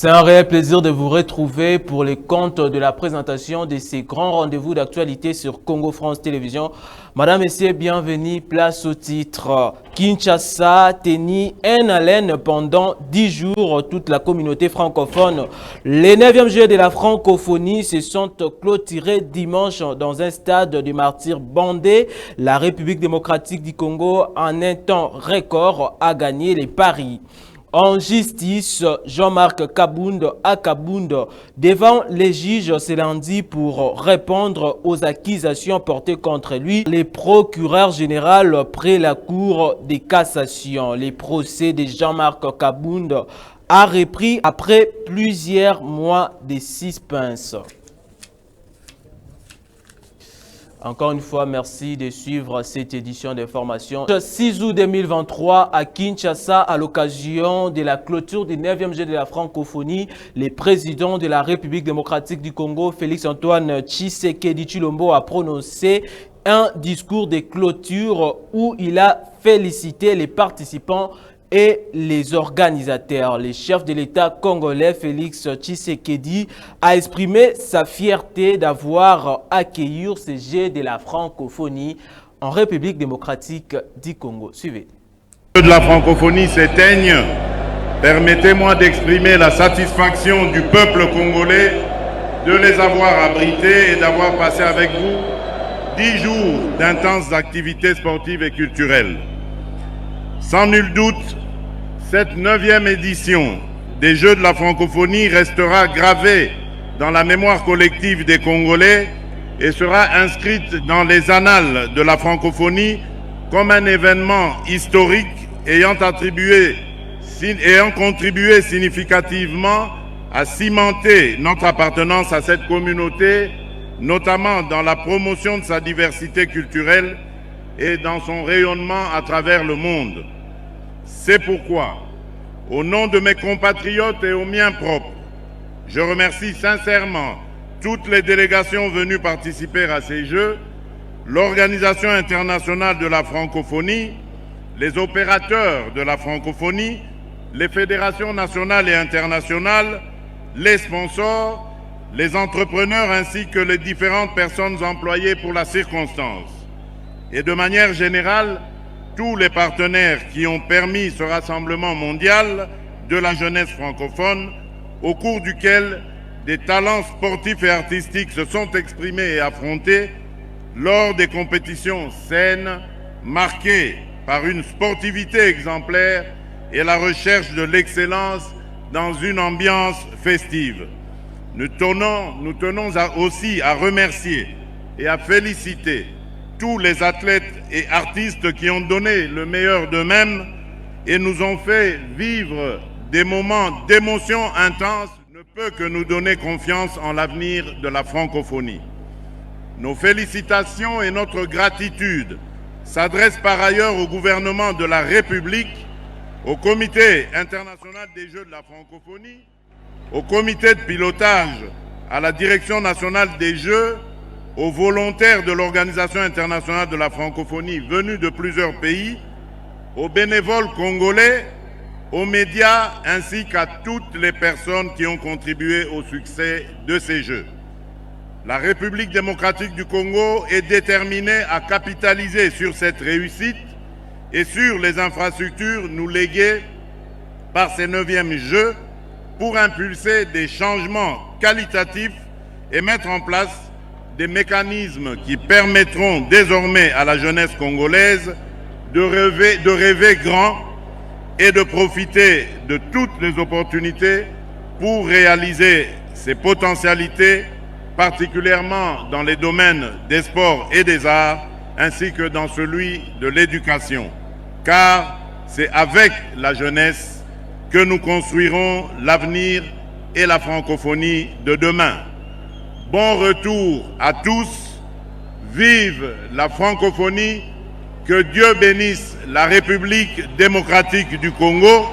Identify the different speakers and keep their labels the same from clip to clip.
Speaker 1: C'est un réel plaisir de vous retrouver pour les comptes de la présentation de ces grands rendez-vous d'actualité sur Congo France Télévisions. Madame, Messieurs, bienvenue, place au titre. Kinshasa tenit en haleine pendant 10 jours toute la communauté francophone. Les 9e Jeux de la francophonie se sont clôturés dimanche dans un stade du martyr Bandé. La République démocratique du Congo, en un temps record, a gagné les paris. En justice, Jean-Marc Kabound à Kabound devant les juges ce lundi pour répondre aux accusations portées contre lui. Les procureurs généraux près la Cour de cassation. Les procès de Jean-Marc Kabound a repris après plusieurs mois de suspense. Encore une fois, merci de suivre cette édition d'information. 6 août 2023 à Kinshasa, à l'occasion de la clôture du 9e Jeu de la francophonie, le président de la République démocratique du Congo, Félix-Antoine Tshisekedi Tshilombo, a prononcé un discours de clôture où il a félicité les participants et les organisateurs. Le chef de l'État congolais, Félix Tshisekedi, a exprimé sa fierté d'avoir accueilli ces Jeux de la francophonie en République démocratique du Congo. Suivez.
Speaker 2: Les Jeux de la francophonie s'éteignent. Permettez-moi d'exprimer la satisfaction du peuple congolais de les avoir abrités et d'avoir passé avec vous 10 jours d'intenses activités sportives et culturelles. Sans nul doute, cette 9e édition des Jeux de la francophonie restera gravée dans la mémoire collective des Congolais et sera inscrite dans les annales de la francophonie comme un événement historique ayant contribué significativement à cimenter notre appartenance à cette communauté, notamment dans la promotion de sa diversité culturelle et dans son rayonnement à travers le monde. C'est pourquoi, au nom de mes compatriotes et au mien propre, je remercie sincèrement toutes les délégations venues participer à ces Jeux, l'Organisation internationale de la francophonie, les opérateurs de la francophonie, les fédérations nationales et internationales, les sponsors, les entrepreneurs ainsi que les différentes personnes employées pour la circonstance. Et de manière générale, tous les partenaires qui ont permis ce rassemblement mondial de la jeunesse francophone, au cours duquel des talents sportifs et artistiques se sont exprimés et affrontés lors des compétitions saines, marquées par une sportivité exemplaire et la recherche de l'excellence dans une ambiance festive. Nous tenons aussi à remercier et à féliciter tous les athlètes et artistes qui ont donné le meilleur d'eux-mêmes et nous ont fait vivre des moments d'émotion intense ne peut que nous donner confiance en l'avenir de la francophonie. Nos félicitations et notre gratitude s'adressent par ailleurs au gouvernement de la République, au Comité international des Jeux de la francophonie, au comité de pilotage, à la Direction nationale des Jeux, aux volontaires de l'Organisation internationale de la francophonie venus de plusieurs pays, aux bénévoles congolais, aux médias ainsi qu'à toutes les personnes qui ont contribué au succès de ces Jeux. La République démocratique du Congo est déterminée à capitaliser sur cette réussite et sur les infrastructures nous léguées par ces 9e Jeux pour impulser des changements qualitatifs et mettre en place des mécanismes qui permettront désormais à la jeunesse congolaise de rêver grand et de profiter de toutes les opportunités pour réaliser ses potentialités, particulièrement dans les domaines des sports et des arts, ainsi que dans celui de l'éducation. Car c'est avec la jeunesse que nous construirons l'avenir et la francophonie de demain. Bon retour à tous, vive la francophonie, que Dieu bénisse la République démocratique du Congo.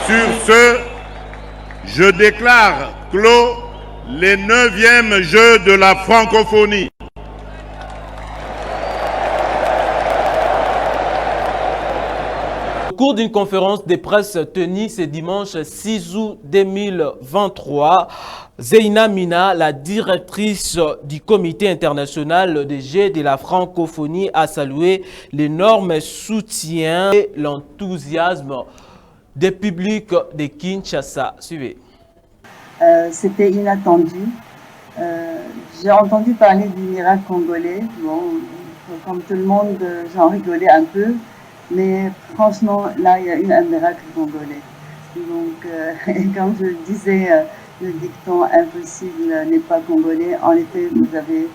Speaker 2: Sur ce, je déclare clos les 9e Jeux de la francophonie.
Speaker 1: cours d'une conférence de presse tenue ce dimanche 6 août 2023, Zeina Mina, la directrice du Comité international des Jeux de la francophonie, a salué l'énorme soutien et l'enthousiasme des publics de Kinshasa. Suivez.
Speaker 3: C'était inattendu. J'ai entendu parler du miracle congolais. Bon, comme tout le monde, j'en rigolais un peu. Mais franchement, là, il y a eu un miracle congolais. Donc, comme je le disais, le dicton impossible n'est pas congolais. En effet, vous avez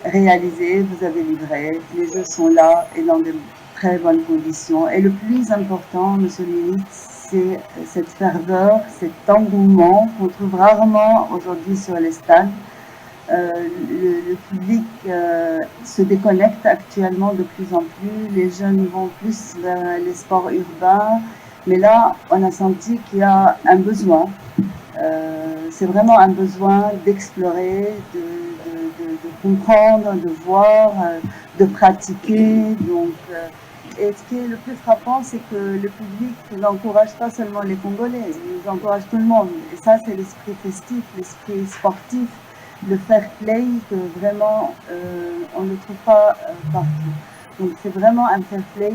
Speaker 3: réalisé, vous avez livré. Les jeux sont là et dans de très bonnes conditions. Et le plus important, monsieur le ministre, c'est cette ferveur, cet engouement qu'on trouve rarement aujourd'hui sur les stades. Le public se déconnecte actuellement de plus en plus, les jeunes vont plus vers les sports urbains, mais là on a senti qu'il y a un besoin, c'est vraiment un besoin d'explorer, de comprendre, de voir, de pratiquer. Donc, et ce qui est le plus frappant, c'est que le public n'encourage pas seulement les Congolais, il encourage tout le monde, et ça c'est l'esprit festif, l'esprit sportif, le fair play que vraiment on ne le trouve pas partout. Donc c'est vraiment un fair play,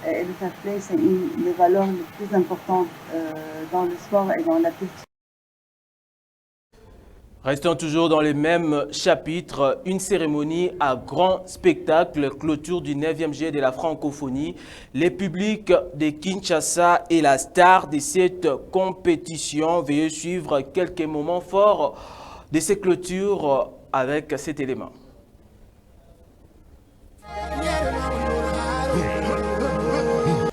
Speaker 3: et le fair play c'est une des valeurs les plus importantes dans le sport et dans la culture.
Speaker 1: Restons toujours dans le même chapitre, une cérémonie à grand spectacle, clôture du 9e Jeu de la francophonie. Les publics de Kinshasa est la star de cette compétition. Veuillez suivre quelques moments forts de ces clôtures avec cet élément.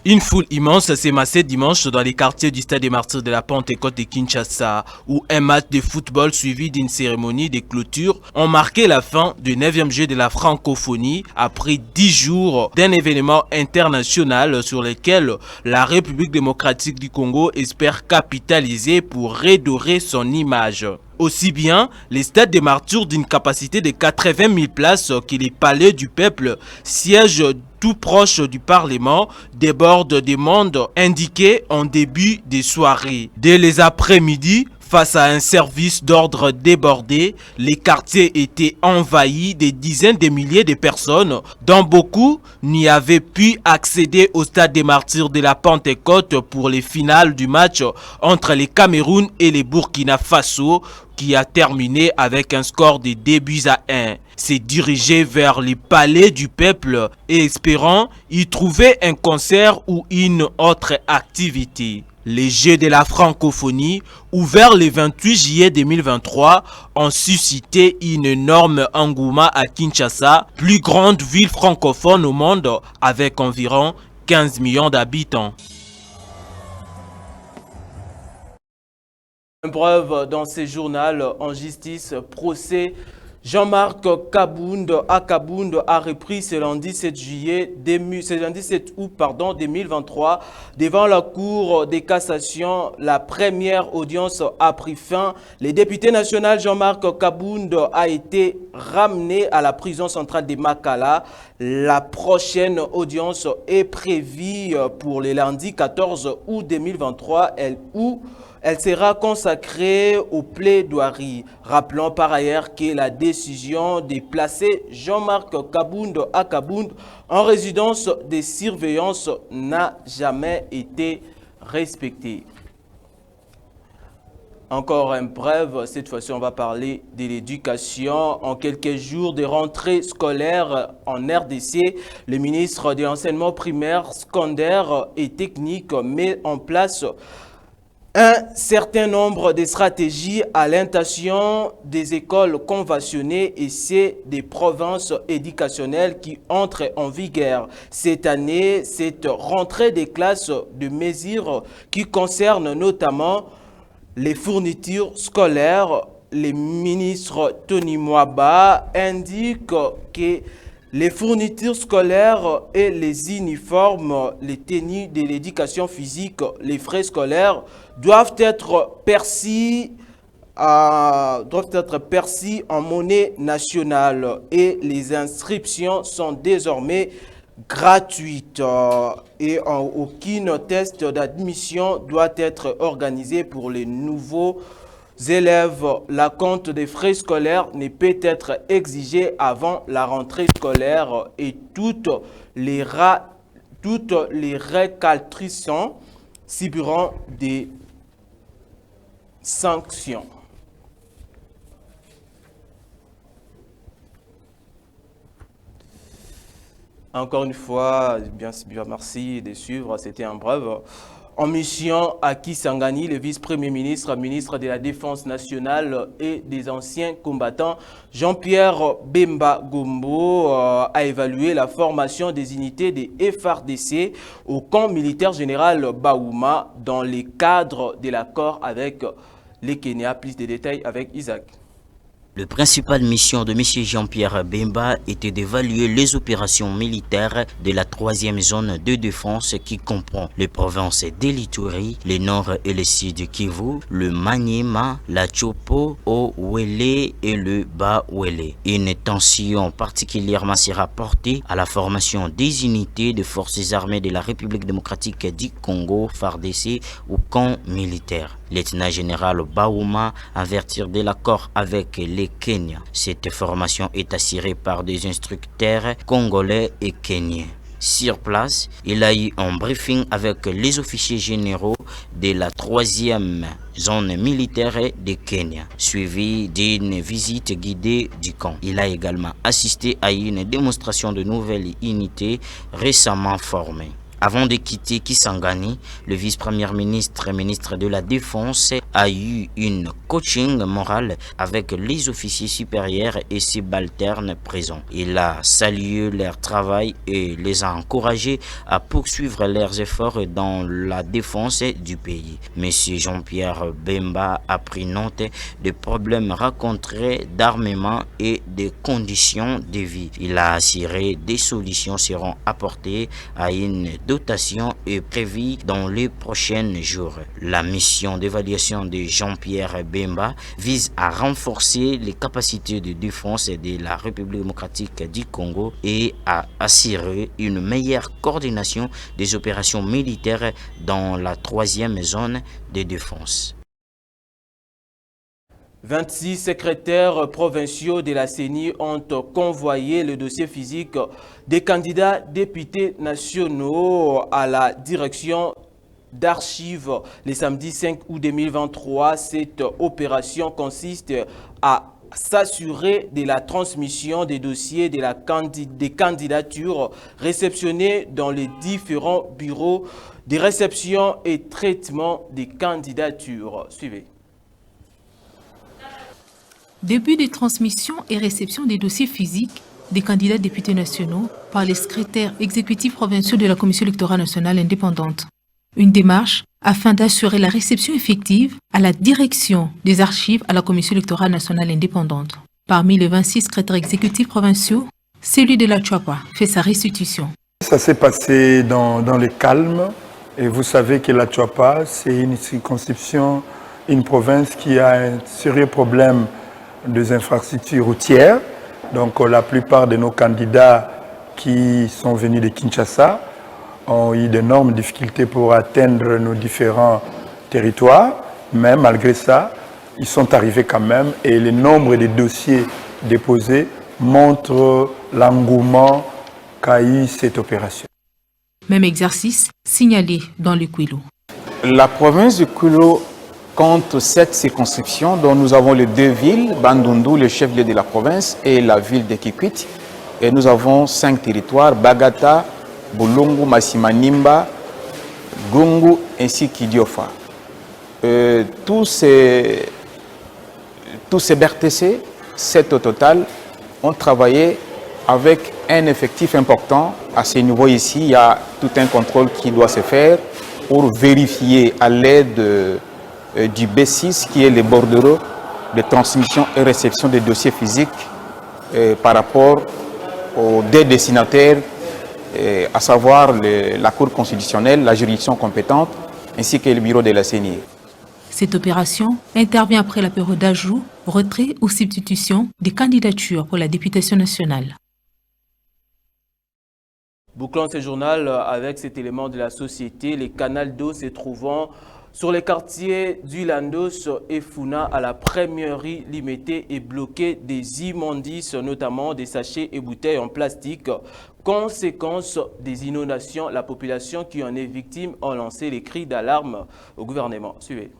Speaker 1: Une foule immense s'est massée dimanche dans les quartiers du stade des Martyrs de la Pentecôte de Kinshasa, où un match de football suivi d'une cérémonie de clôture ont marqué la fin du 9e Jeu de la francophonie après 10 jours d'un événement international sur lequel la République démocratique du Congo espère capitaliser pour redorer son image. Aussi bien les stades des Martyrs d'une capacité de 80 000 places que les palais du peuple, siège tout proche du Parlement, débordent des mondes indiqués en début de soirée. Dès les après-midi, face à un service d'ordre débordé, les quartiers étaient envahis des dizaines de milliers de personnes, dont beaucoup n'y avaient pu accéder au stade des Martyrs de la Pentecôte pour les finales du match entre les Cameroun et les Burkina Faso, qui a terminé avec un score de 2-1. S'est dirigé vers les palais du peuple et espérant y trouver un concert ou une autre activité. Les Jeux de la francophonie, ouverts le 28 juillet 2023, ont suscité un énorme engouement à Kinshasa, plus grande ville francophone au monde avec environ 15 millions d'habitants. Preuve dans ces journaux en justice, procès Jean-Marc Kabound a repris ce lundi 7 août 2023 devant la Cour de cassation. La première audience a pris fin. Le député national Jean-Marc Kabound a été ramené à la prison centrale de Makala. La prochaine audience est prévue pour le lundi 14 août 2023 elle sera consacrée aux plaidoiries. Rappelons par ailleurs que la décision de placer Jean-Marc Kabound à Kabound en résidence de surveillance n'a jamais été respectée. Encore un bref, cette fois-ci on va parler de l'éducation. En quelques jours de rentrée scolaire en RDC, le ministre de l'enseignement primaire, secondaire et technique met en place un certain nombre de stratégies à l'intention des écoles conventionnées et c'est des provinces éducationnelles qui entrent en vigueur. Cette année, cette rentrée des classes de mesures qui concernent notamment les fournitures scolaires. Le ministre Tony Mwaba indique que les fournitures scolaires et les uniformes, les tenues de l'éducation physique, les frais scolaires doivent être perçus en monnaie nationale et les inscriptions sont désormais gratuite et aucun test d'admission doit être organisé pour les nouveaux élèves. La compte des frais scolaires ne peut être exigée avant la rentrée scolaire et toutes les récalcitrants subiront des sanctions. Encore une fois, bien merci de suivre, c'était un bref. En mission à Kisangani, le vice-premier ministre, ministre de la Défense nationale et des anciens combattants, Jean-Pierre Bemba Gombo, a évalué la formation des unités des FARDC au camp militaire général Baouma dans le cadre de l'accord avec les Kenya. Plus de détails avec Isaac.
Speaker 4: La principale mission de M. Jean-Pierre Bemba était d'évaluer les opérations militaires de la 3e zone de défense qui comprend les provinces d'Elituri, le nord et le sud Kivu, le Maniema, la Chopo, Owele et le Bawele. Une tension particulièrement sera portée à la formation des unités de forces armées de la République démocratique du Congo, FARDC, au camp militaire. Lieutenant général Baouma avertir de l'accord avec les Kenya. Cette formation est assurée par des instructeurs congolais et kenyans. Sur place, il a eu un briefing avec les officiers généraux de la 3e zone militaire de Kenya, suivi d'une visite guidée du camp. Il a également assisté à une démonstration de nouvelles unités récemment formées. Avant de quitter Kisangani, le vice-premier ministre et ministre de la Défense a eu une coaching morale avec les officiers supérieurs et subalternes présents. Il a salué leur travail et les a encouragés à poursuivre leurs efforts dans la défense du pays. Monsieur Jean-Pierre Bemba a pris note des problèmes rencontrés d'armement et des conditions de vie. Il a assuré des solutions seront apportées à une dotation est prévue dans les prochains jours. La mission d'évaluation de Jean-Pierre Bemba vise à renforcer les capacités de défense de la République démocratique du Congo et à assurer une meilleure coordination des opérations militaires dans la 3e zone de défense.
Speaker 1: 26 secrétaires provinciaux de la CENI ont convoyé le dossier physique des candidats députés nationaux à la direction d'archives le samedi 5 août 2023. Cette opération consiste à s'assurer de la transmission des dossiers des candidatures réceptionnées dans les différents bureaux de réception et traitement des candidatures. Suivez.
Speaker 5: Début de transmission et réception des dossiers physiques des candidats députés nationaux par les secrétaires exécutifs provinciaux de la Commission électorale nationale indépendante. Une démarche afin d'assurer la réception effective à la direction des archives à la Commission électorale nationale indépendante. Parmi les 26 secrétaires exécutifs provinciaux, celui de la Chouapa fait sa restitution. Ça s'est passé dans le calme et vous savez que la Chouapa, c'est une circonscription, une province qui a un sérieux problème des infrastructures routières. Donc la plupart de nos candidats qui sont venus de Kinshasa ont eu d'énormes difficultés pour atteindre nos différents territoires. Mais malgré ça, ils sont arrivés quand même et le nombre de dossiers déposés montre l'engouement qu'a eu cette opération. Même exercice signalé dans le Kwilu.
Speaker 6: La province du Kwilu compte 7 circonscriptions dont nous avons les 2 villes, Bandundu, le chef-lieu de la province, et la ville de Kikwit. Et nous avons 5 territoires, Bagata, Bulungu, Masimanimba, Gungu ainsi qu'Idiofa. Tous ces BRTC, 7 au total, ont travaillé avec un effectif important. À ce niveau ici, il y a tout un contrôle qui doit se faire pour vérifier à l'aide du B6 qui est le bordereau de transmission et réception des dossiers physiques par rapport aux 2 destinataires, à savoir la Cour constitutionnelle, la juridiction compétente ainsi que le bureau de la CENI.
Speaker 5: Cette opération intervient après la période d'ajout, retrait ou substitution des candidatures pour la députation nationale.
Speaker 1: Bouclons ce journal avec cet élément de la société. Les canals d'eau se trouvant sur les quartiers du Landos et Funa à la Premierie limitée et bloqué des immondices, notamment des sachets et bouteilles en plastique. Conséquence des inondations, la population qui en est victime a lancé les cris d'alarme au gouvernement. Suivez.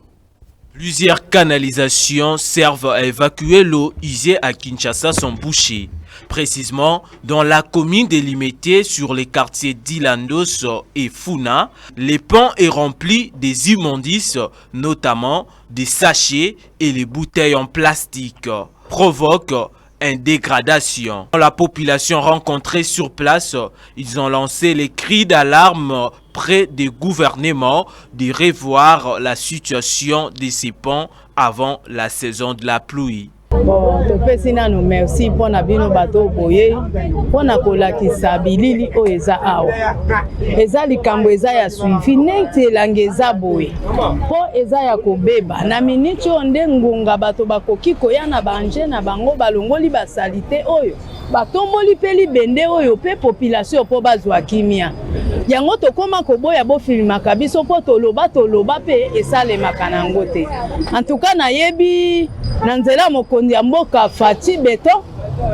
Speaker 1: Plusieurs canalisations servent à évacuer l'eau usée à Kinshasa sont bouchées. Précisément, dans la commune délimitée sur les quartiers d'Ilandos et Funa, les ponts est rempli des immondices, notamment des sachets et les bouteilles en plastique, provoque une dégradation. La population rencontrée sur place, ils ont lancé les cris d'alarme près des gouvernements de revoir la situation de ces ponts avant la saison de la pluie.
Speaker 7: Bon, topesi nanu merci mpona bino bato boye mpona kolakisa bilili oyo eza awa eza likambo eza ya suivi neti elanga eza boye mpo eza ya kobeba na miniti oyo nde ngunga bato bakoki koya na banje na bango balongoli basalite oyo batomboli mpe libende oyo mpe population mpo bazwa kimia yango tokoma koboya bofilimaka biso mpo toloba mpe esalemaka nango te antuka nayebi na nzela mokonzi ya mboka Fati Beto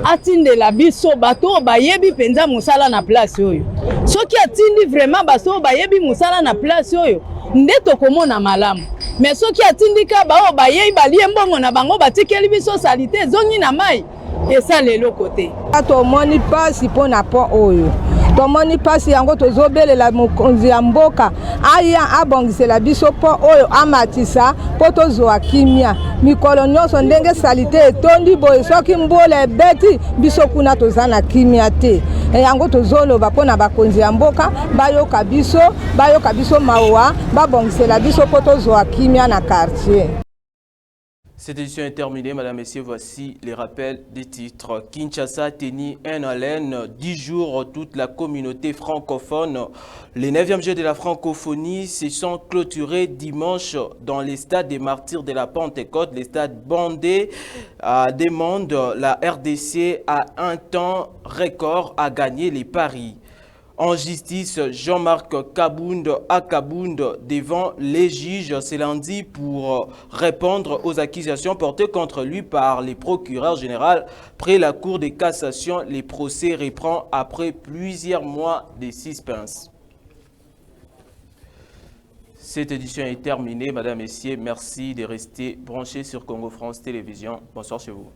Speaker 7: atindela biso bato bayebi penza musala na place oyo soki atindi vraiment bato bayebi musala na place oyo nde tokomona malamu mais soki atindika bao bayebi balie mbongo na bango batikeli biso salite zongi na mai esa lelo kote
Speaker 8: tomoni pasi mpona po oyo tomoni pasi yango tozobelela mokonzi ya mboka aya abongisela biso po oyo amatisa po tozwa kimia mikolo nyonso ndenge salite etondi boye soki mbola ebeti biso kuna toza na kimia te yango tozoloba mpona bakonzi ya mboka bayoka biso mawa babongisela biso po tozwa kimia na quartier.
Speaker 1: Cette édition est terminée, Madame, Messieurs. Voici les rappels des titres. Kinshasa a tenu un haleine 10 jours toute la communauté francophone. Les 9e Jeux de la francophonie se sont clôturés dimanche dans les stades des martyrs de la Pentecôte. Les stades bondés demandent la RDC à un temps record à gagner les paris. En justice, Jean-Marc Kabound devant les juges ce lundi pour répondre aux accusations portées contre lui par les procureurs généraux. Près la Cour de cassation, les procès reprend après plusieurs mois de suspense. Cette édition est terminée, Madame, Messieurs. Merci de rester branchés sur Congo France Télévision. Bonsoir chez vous.